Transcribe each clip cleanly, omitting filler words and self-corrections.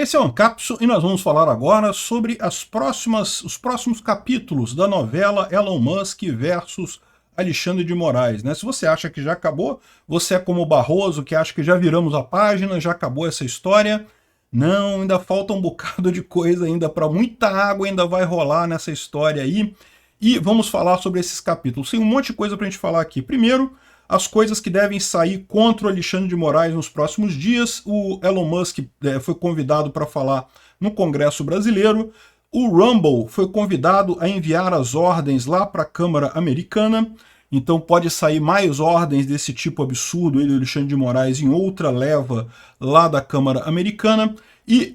Esse é o Ancapso e nós vamos falar agora sobre os próximos capítulos da novela Elon Musk versus Alexandre de Moraes, né? Se você acha que já acabou, você é como o Barroso, que acha que já viramos a página, já acabou essa história. Não, ainda falta um bocado de coisa ainda, para muita água ainda vai rolar nessa história aí. E vamos falar sobre esses capítulos. Tem um monte de coisa para a gente falar aqui. Primeiro, as coisas que devem sair contra o Alexandre de Moraes nos próximos dias. O Elon Musk foi convidado para falar no Congresso Brasileiro. O Rumble foi convidado a enviar as ordens lá para a Câmara Americana. Então pode sair mais ordens desse tipo absurdo, ele, Alexandre de Moraes, em outra leva lá da Câmara Americana. E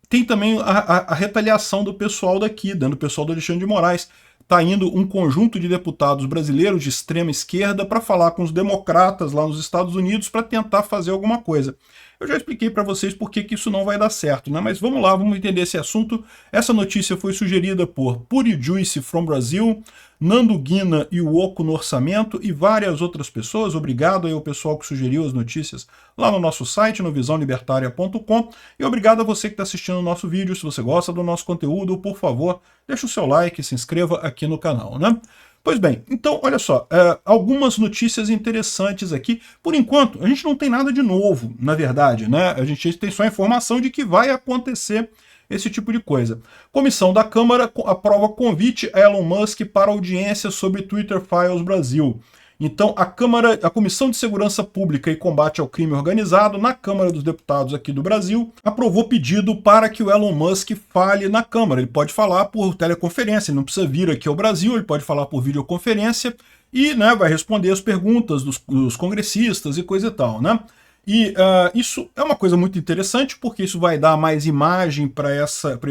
tem também a retaliação do pessoal daqui, do pessoal do Alexandre de Moraes. Está indo um conjunto de deputados brasileiros de extrema esquerda para falar com os democratas lá nos Estados Unidos para tentar fazer alguma coisa. Eu já expliquei para vocês por que isso não vai dar certo, né? Mas vamos lá, vamos entender esse assunto. Essa notícia foi sugerida por Puri Juice from Brasil, Nando Guina e o Oco no Orçamento e várias outras pessoas. Obrigado aí ao pessoal que sugeriu as notícias lá no nosso site, no visãolibertaria.com. E obrigado a você que está assistindo o nosso vídeo. Se você gosta do nosso conteúdo, por favor, deixa o seu like e se inscreva aqui no canal, né? Pois bem, então, olha só, algumas notícias interessantes aqui. Por enquanto, a gente não tem nada de novo, na verdade, né? A gente tem só a informação de que vai acontecer esse tipo de coisa. Comissão da Câmara aprova convite a Elon Musk para audiência sobre Twitter Files Brasil. Então, a Comissão de Segurança Pública e Combate ao Crime Organizado, na Câmara dos Deputados aqui do Brasil, aprovou pedido para que o Elon Musk fale na Câmara. Ele pode falar por teleconferência, ele não precisa vir aqui ao Brasil, ele pode falar por videoconferência e, né, vai responder as perguntas dos congressistas e coisa e tal, né? E isso é uma coisa muito interessante, porque isso vai dar mais imagem para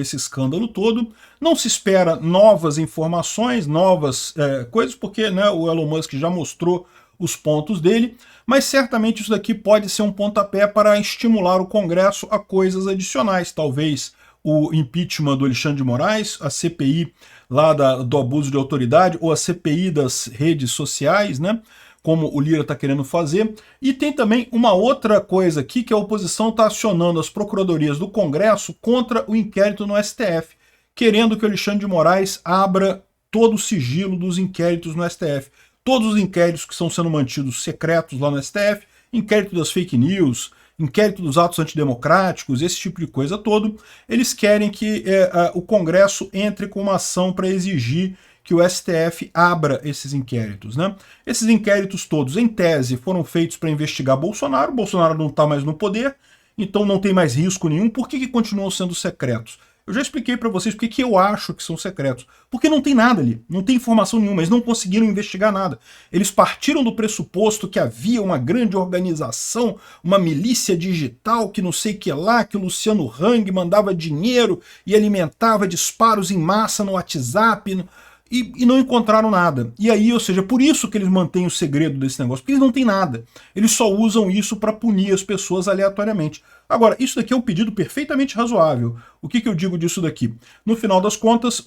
esse escândalo todo. Não se espera novas informações, novas coisas, porque, né, o Elon Musk já mostrou os pontos dele, mas certamente isso daqui pode ser um pontapé para estimular o Congresso a coisas adicionais. Talvez o impeachment do Alexandre de Moraes, a CPI lá do abuso de autoridade, ou a CPI das redes sociais, né? Como o Lira está querendo fazer. E tem também uma outra coisa aqui, que a oposição está acionando as procuradorias do Congresso contra o inquérito no STF, querendo que o Alexandre de Moraes abra todo o sigilo dos inquéritos no STF. Todos os inquéritos que estão sendo mantidos secretos lá no STF, inquérito das fake news, inquérito dos atos antidemocráticos, esse tipo de coisa todo, eles querem que o Congresso entre com uma ação para exigir que o STF abra esses inquéritos, né? Esses inquéritos todos, em tese, foram feitos para investigar Bolsonaro. Bolsonaro não está mais no poder, então não tem mais risco nenhum. Por que continuam sendo secretos? Eu já expliquei para vocês por que eu acho que são secretos. Porque não tem nada ali, não tem informação nenhuma, eles não conseguiram investigar nada. Eles partiram do pressuposto que havia uma grande organização, uma milícia digital, que não sei o que lá, que o Luciano Hang mandava dinheiro e alimentava disparos em massa no WhatsApp, e não encontraram nada. E aí, ou seja, por isso que eles mantêm o segredo desse negócio, porque eles não têm nada. Eles só usam isso para punir as pessoas aleatoriamente. Agora, isso daqui é um pedido perfeitamente razoável. O que eu digo disso daqui? No final das contas,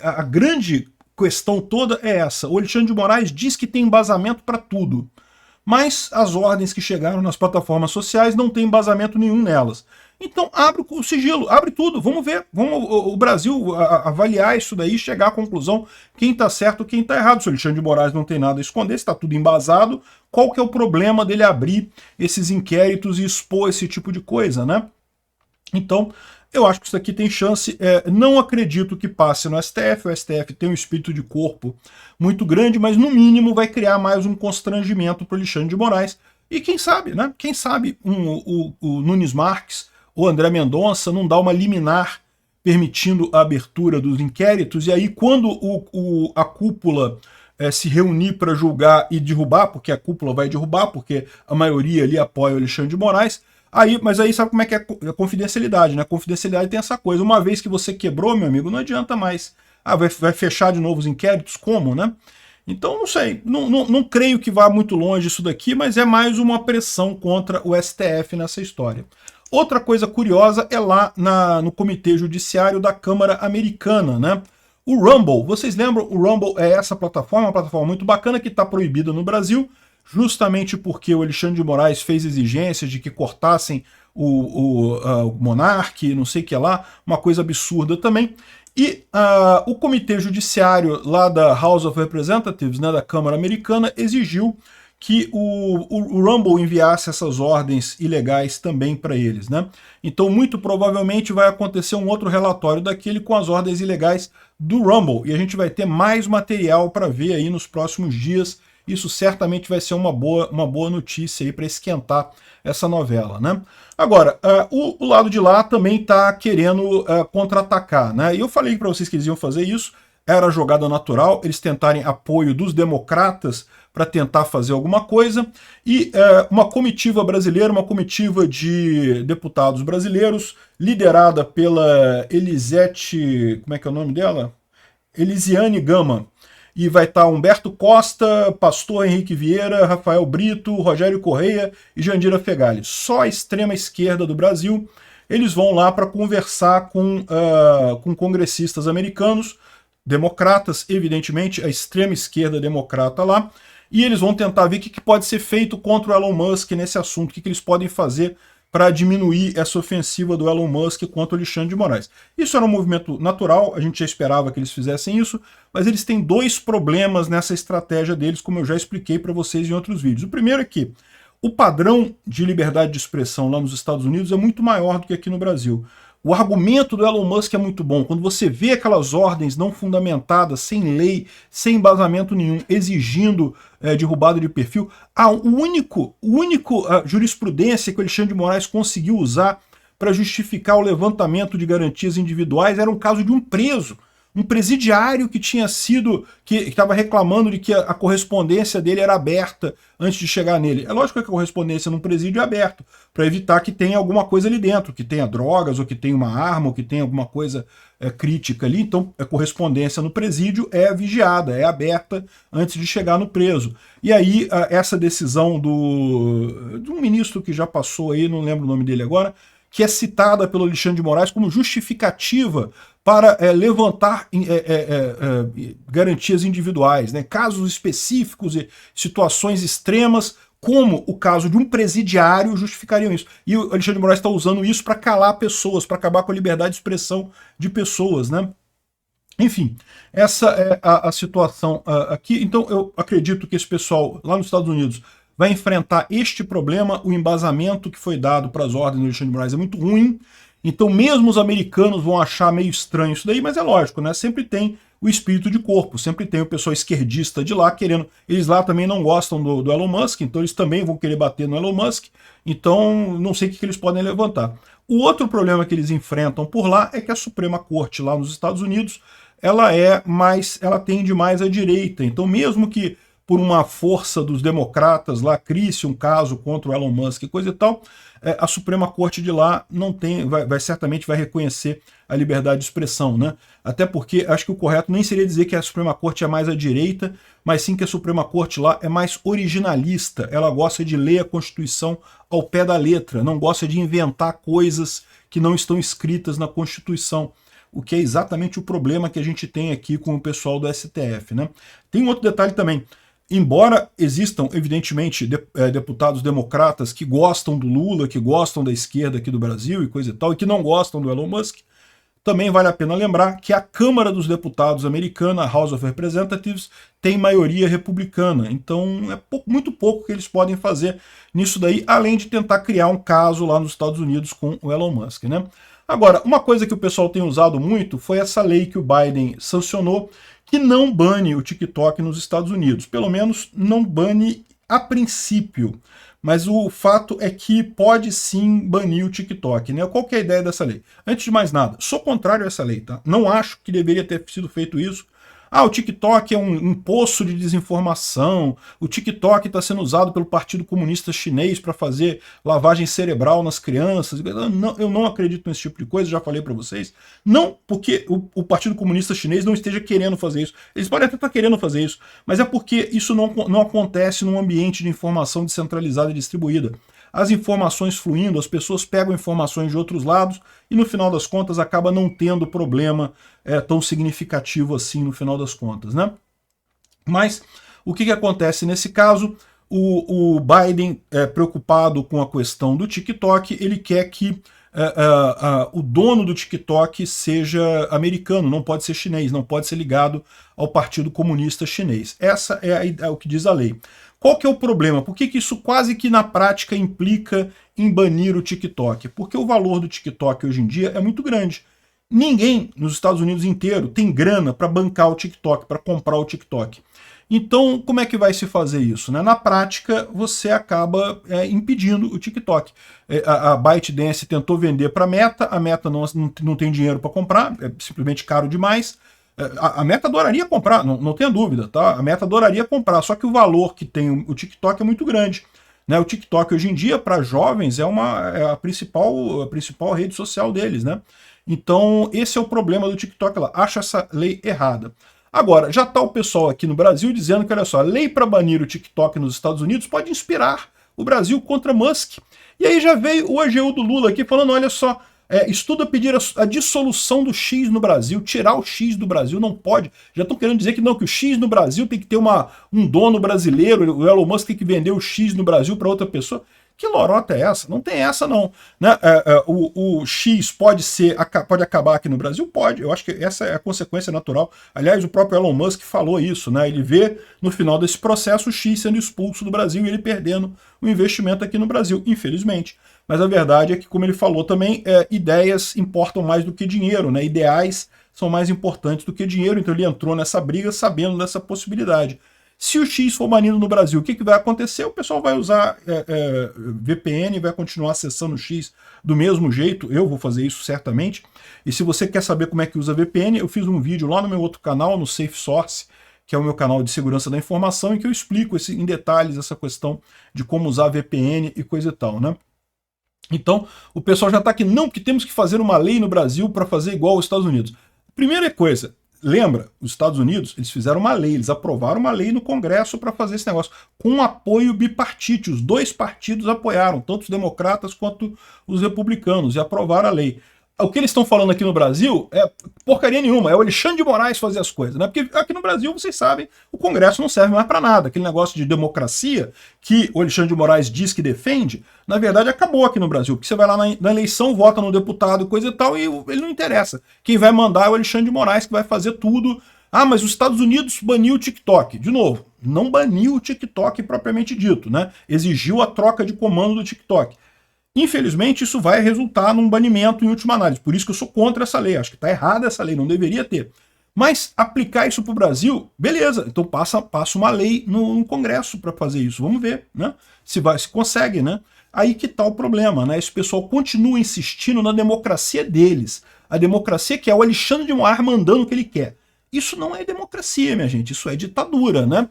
a grande questão toda é essa. O Alexandre de Moraes diz que tem embasamento para tudo, mas as ordens que chegaram nas plataformas sociais não tem embasamento nenhum nelas. Então abre o sigilo, abre tudo, vamos ver, vamos o Brasil avaliar isso daí, chegar à conclusão quem está certo, quem está errado. Se o Alexandre de Moraes não tem nada a esconder, está tudo embasado, qual que é o problema dele abrir esses inquéritos e expor esse tipo de coisa, né? Então, eu acho que isso aqui tem chance, não acredito que passe no STF, o STF tem um espírito de corpo muito grande, mas no mínimo vai criar mais um constrangimento para o Alexandre de Moraes, e quem sabe, né? Quem sabe o Nunes Marques, o André Mendonça não dá uma liminar permitindo a abertura dos inquéritos, e aí quando a cúpula se reunir para julgar e derrubar, porque a cúpula vai derrubar, porque a maioria ali apoia o Alexandre de Moraes, mas aí sabe como é que é a confidencialidade, né? A confidencialidade tem essa coisa, uma vez que você quebrou, meu amigo, não adianta mais. Vai fechar de novo os inquéritos? Como, né? Então, não sei, não creio que vá muito longe isso daqui, mas é mais uma pressão contra o STF nessa história. Outra coisa curiosa é lá no Comitê Judiciário da Câmara Americana, né? O Rumble, vocês lembram? O Rumble é essa plataforma, uma plataforma muito bacana que está proibida no Brasil, justamente porque o Alexandre de Moraes fez exigências de que cortassem o Monark, não sei o que lá, uma coisa absurda também. E o Comitê Judiciário lá da House of Representatives, né, da Câmara Americana, exigiu que o Rumble enviasse essas ordens ilegais também para eles, né? Então, muito provavelmente vai acontecer um outro relatório daquele com as ordens ilegais do Rumble, e a gente vai ter mais material para ver aí nos próximos dias. Isso certamente vai ser uma boa notícia aí para esquentar essa novela, né? Agora, o lado de lá também está querendo contra-atacar, né? E eu falei para vocês que eles iam fazer isso, era jogada natural, eles tentarem apoio dos democratas para tentar fazer alguma coisa, e uma comitiva brasileira, uma comitiva de deputados brasileiros, liderada pela Elisete, como é que é o nome dela? Elisiane Gama, e vai estar Humberto Costa, Pastor Henrique Vieira, Rafael Brito, Rogério Correia e Jandira Fegali. Só a extrema esquerda do Brasil. Eles vão lá para conversar com congressistas americanos, democratas, evidentemente, a extrema esquerda democrata lá, e eles vão tentar ver o que pode ser feito contra o Elon Musk nesse assunto, o que eles podem fazer para diminuir essa ofensiva do Elon Musk contra o Alexandre de Moraes. Isso era um movimento natural, a gente já esperava que eles fizessem isso, mas eles têm dois problemas nessa estratégia deles, como eu já expliquei para vocês em outros vídeos. O primeiro é que o padrão de liberdade de expressão lá nos Estados Unidos é muito maior do que aqui no Brasil. O argumento do Elon Musk é muito bom. Quando você vê aquelas ordens não fundamentadas, sem lei, sem embasamento nenhum, exigindo derrubada de perfil, a única jurisprudência que o Alexandre de Moraes conseguiu usar para justificar o levantamento de garantias individuais era um caso de um preso. Um presidiário que tinha sido, que estava reclamando de que a correspondência dele era aberta antes de chegar nele. É lógico que a correspondência num presídio é aberta, para evitar que tenha alguma coisa ali dentro, que tenha drogas, ou que tenha uma arma, ou que tenha alguma coisa crítica ali. Então a correspondência no presídio é vigiada, é aberta antes de chegar no preso. E aí essa decisão de um ministro que já passou aí, não lembro o nome dele agora, que é citada pelo Alexandre de Moraes como justificativa para levantar garantias individuais, né? Casos específicos e situações extremas, como o caso de um presidiário, justificariam isso. E o Alexandre de Moraes está usando isso para calar pessoas, para acabar com a liberdade de expressão de pessoas, né? Enfim, essa é a situação aqui. Então eu acredito que esse pessoal lá nos Estados Unidos vai enfrentar este problema. O embasamento que foi dado para as ordens do Alexandre de Moraes é muito ruim. Então mesmo os americanos vão achar meio estranho isso daí, mas é lógico, né? Sempre tem o espírito de corpo, sempre tem o pessoal esquerdista de lá querendo... Eles lá também não gostam do Elon Musk, então eles também vão querer bater no Elon Musk, então não sei o que eles podem levantar. O outro problema que eles enfrentam por lá é que a Suprema Corte lá nos Estados Unidos, ela tende mais à direita, então mesmo que por uma força dos democratas lá crie-se um caso contra o Elon Musk e coisa e tal, a Suprema Corte de lá não tem, certamente vai reconhecer a liberdade de expressão, né? Até porque acho que o correto nem seria dizer que a Suprema Corte é mais à direita, mas sim que a Suprema Corte lá é mais originalista, ela gosta de ler a Constituição ao pé da letra, não gosta de inventar coisas que não estão escritas na Constituição, o que é exatamente o problema que a gente tem aqui com o pessoal do STF, né? Tem um outro detalhe também. Embora existam, evidentemente, deputados democratas que gostam do Lula, que gostam da esquerda aqui do Brasil e coisa e tal, e que não gostam do Elon Musk, também vale a pena lembrar que a Câmara dos Deputados americana, a House of Representatives, tem maioria republicana. Então é muito pouco que eles podem fazer nisso daí, além de tentar criar um caso lá nos Estados Unidos com o Elon Musk, né? Agora, uma coisa que o pessoal tem usado muito foi essa lei que o Biden sancionou, que não bane o TikTok nos Estados Unidos. Pelo menos não bane a princípio. Mas o fato é que pode sim banir o TikTok, né? Qual que é a ideia dessa lei? Antes de mais nada, sou contrário a essa lei, tá? Não acho que deveria ter sido feito isso. O TikTok é um poço de desinformação, o TikTok está sendo usado pelo Partido Comunista Chinês para fazer lavagem cerebral nas crianças. Eu não acredito nesse tipo de coisa, já falei para vocês. Não porque o Partido Comunista Chinês não esteja querendo fazer isso. Eles podem até estar querendo fazer isso, mas é porque isso não acontece num ambiente de informação descentralizada e distribuída. As informações fluindo, as pessoas pegam informações de outros lados e no final das contas acaba não tendo problema tão significativo assim no final das contas, né? Mas o que acontece nesse caso? O Biden, preocupado com a questão do TikTok, ele quer que o dono do TikTok seja americano, não pode ser chinês, não pode ser ligado ao Partido Comunista Chinês. Essa é o que diz a lei. Qual que é o problema? Por que isso quase que na prática implica em banir o TikTok? Porque o valor do TikTok hoje em dia é muito grande. Ninguém nos Estados Unidos inteiro tem grana para bancar o TikTok, para comprar o TikTok. Então, como é que vai se fazer isso, né? Na prática, você acaba impedindo o TikTok. A ByteDance tentou vender para a Meta não tem dinheiro para comprar, é simplesmente caro demais. A Meta adoraria comprar, não tenha dúvida, tá? A Meta adoraria comprar, só que o valor que tem o TikTok é muito grande. Né? O TikTok hoje em dia, para jovens, é a principal rede social deles, né? Então, esse é o problema do TikTok lá. Acha essa lei errada. Agora, já está o pessoal aqui no Brasil dizendo que, olha só, a lei para banir o TikTok nos Estados Unidos pode inspirar o Brasil contra Musk. E aí já veio o AGU do Lula aqui falando, olha só, estuda pedir a dissolução do X no Brasil, tirar o X do Brasil, não pode. Já estão querendo dizer que não, que o X no Brasil tem que ter um dono brasileiro, o Elon Musk tem que vender o X no Brasil para outra pessoa. Que lorota é essa? Não tem essa, não. Né? O X pode acabar aqui no Brasil? Pode. Eu acho que essa é a consequência natural. Aliás, o próprio Elon Musk falou isso. Né? Ele vê, no final desse processo, o X sendo expulso do Brasil e ele perdendo o investimento aqui no Brasil, infelizmente. Mas a verdade é que, como ele falou também, ideias importam mais do que dinheiro. Né? Ideais são mais importantes do que dinheiro. Então ele entrou nessa briga sabendo dessa possibilidade. Se o X for banido no Brasil, o que vai acontecer? O pessoal vai usar VPN, vai continuar acessando o X do mesmo jeito. Eu vou fazer isso certamente. E se você quer saber como é que usa VPN, eu fiz um vídeo lá no meu outro canal, no Safe Source, que é o meu canal de segurança da informação, em que eu explico em detalhes essa questão de como usar VPN e coisa e tal, né? Então, o pessoal já está aqui, não, porque temos que fazer uma lei no Brasil para fazer igual aos Estados Unidos. Primeira coisa, lembra, os Estados Unidos, eles fizeram uma lei, eles aprovaram uma lei no Congresso para fazer esse negócio, com apoio bipartite. Os dois partidos apoiaram, tanto os democratas quanto os republicanos, e aprovaram a lei. O que eles estão falando aqui no Brasil é porcaria nenhuma, é o Alexandre de Moraes fazer as coisas, né? Porque aqui no Brasil, vocês sabem, o Congresso não serve mais para nada. Aquele negócio de democracia que o Alexandre de Moraes diz que defende, na verdade acabou aqui no Brasil, porque você vai lá na eleição, vota no deputado, coisa e tal, e ele não interessa. Quem vai mandar é o Alexandre de Moraes, que vai fazer tudo. Ah, mas os Estados Unidos baniu o TikTok. De novo, não baniu o TikTok propriamente dito, né? Exigiu a troca de comando do TikTok. Infelizmente, isso vai resultar num banimento em última análise. Por isso que eu sou contra essa lei. Acho que está errada essa lei, não deveria ter. Mas aplicar isso para o Brasil, beleza. Então passa uma lei no Congresso para fazer isso. Vamos ver, né? Se consegue, né? Aí que está o problema, né? Esse pessoal continua insistindo na democracia deles. A democracia que é o Alexandre de Moraes mandando o que ele quer. Isso não é democracia, minha gente. Isso é ditadura, né?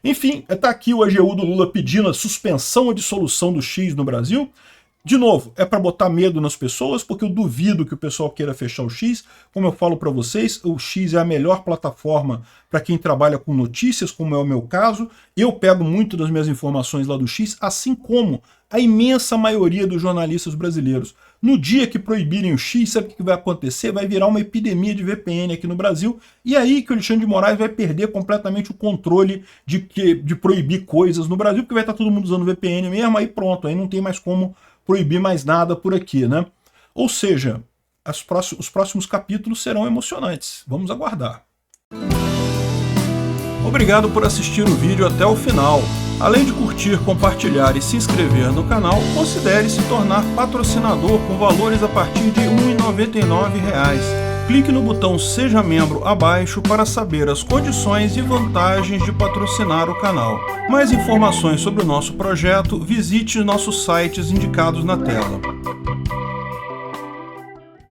Enfim, está aqui o AGU do Lula pedindo a suspensão ou dissolução do X no Brasil. De novo, é para botar medo nas pessoas, porque eu duvido que o pessoal queira fechar o X. Como eu falo para vocês, o X é a melhor plataforma para quem trabalha com notícias, como é o meu caso. Eu pego muito das minhas informações lá do X, assim como a imensa maioria dos jornalistas brasileiros. No dia que proibirem o X, sabe o que vai acontecer? Vai virar uma epidemia de VPN aqui no Brasil, e aí que o Alexandre de Moraes vai perder completamente o controle de proibir coisas no Brasil, porque vai estar todo mundo usando VPN mesmo, aí pronto, aí não tem mais como proibir mais nada por aqui, né? Ou seja, os próximos capítulos serão emocionantes. Vamos aguardar. Obrigado por assistir o vídeo até o final. Além de curtir, compartilhar e se inscrever no canal, considere se tornar patrocinador com valores a partir de R$ 1,99. Clique no botão Seja Membro abaixo para saber as condições e vantagens de patrocinar o canal. Mais informações sobre o nosso projeto, visite nossos sites indicados na tela.